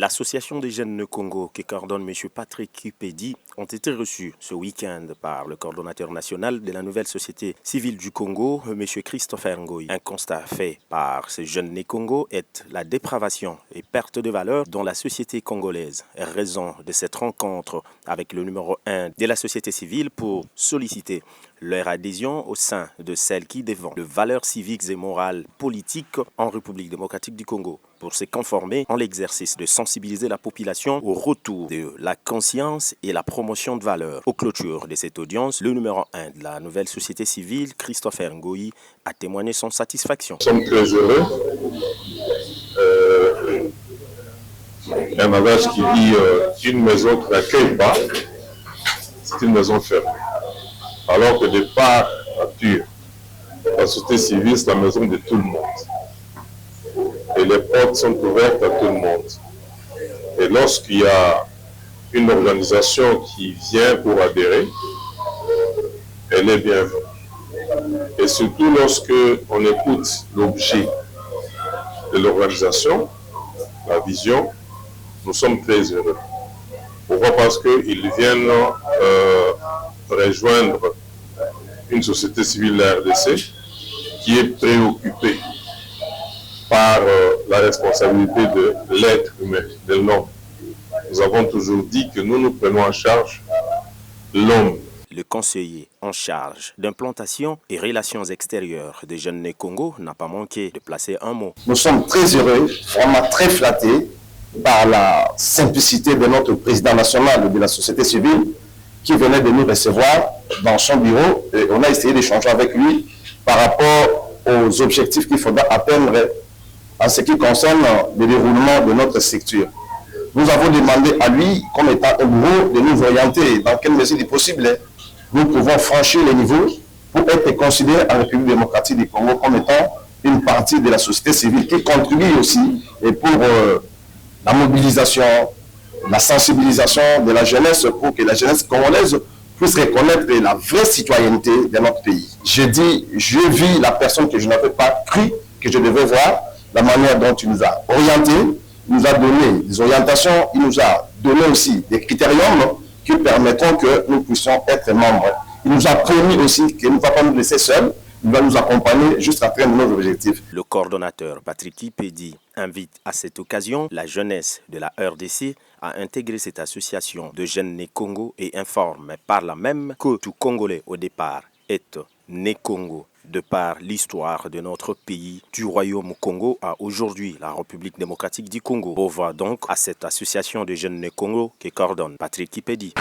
L'association des jeunes de Congo que coordonne M. Patrick Kipedi ont été reçus ce week-end par le coordonnateur national de la nouvelle société civile du Congo, M. Christopher Ngoyi. Un constat fait par ces jeunes nés Congo est la dépravation et perte de valeur dans la société congolaise. Raison de cette rencontre avec le numéro 1 de la société civile pour solliciter leur adhésion au sein de celle qui défend les valeurs civiques et morales politiques en République démocratique du Congo, pour se conformer en l'exercice de sensibiliser la population au retour de la conscience et la promotion de valeurs. Aux clôtures de cette audience, le numéro 1 de la nouvelle société civile, Christopher Ngoyi, a témoigné son satisfaction. Nous sommes très heureux. Un adage qui dit une maison qui n'accueille pas, c'est une maison fermée. Alors que de par nature, la société civile, c'est la maison de tout le monde. Et les portes sont ouvertes à tout le monde. Et lorsqu'il y a une organisation qui vient pour adhérer, elle est bienvenue. Et surtout lorsque on écoute l'objet de l'organisation, la vision, nous sommes très heureux. Pourquoi? Parce qu'ils viennent rejoindre une société civile de la RDC qui est préoccupée par la responsabilité de l'être humain, de l'homme. Nous avons toujours dit que nous prenons en charge l'homme. Le conseiller en charge d'implantation et relations extérieures des jeunes nés Congo n'a pas manqué de placer un mot. Nous sommes très heureux, vraiment très flattés par la simplicité de notre président national de la société civile qui venait de nous recevoir dans son bureau. Et on a essayé d'échanger avec lui par rapport aux objectifs qu'il faudra atteindre en ce qui concerne le déroulement de notre structure. Nous avons demandé à lui, comme étant un bureau, de nous orienter dans quelle mesure il est possible. Nous pouvons franchir les niveaux pour être considérés en République démocratique du Congo comme étant une partie de la société civile qui contribue aussi pour la mobilisation, la sensibilisation de la jeunesse pour que la jeunesse congolaise puisse reconnaître la vraie citoyenneté de notre pays. Je dis, je vis la personne que je n'avais pas cru que je devais voir, la manière dont il nous a orientés, il nous a donné des orientations, il nous a donné aussi des critériums qui permettront que nous puissions être membres. Il nous a promis aussi qu'il ne va pas nous laisser seuls, il va nous accompagner jusqu'à atteindre nos objectifs. Le coordonnateur Patrick Kipedi invite à cette occasion la jeunesse de la RDC à intégrer cette association de jeunes nés Congo et informe par là même que tout Congolais au départ est né Congo. De par l'histoire de notre pays, du royaume Congo à aujourd'hui la République démocratique du Congo. On voit donc à cette association de jeunes nés Congo que coordonne Patrick Kipedi.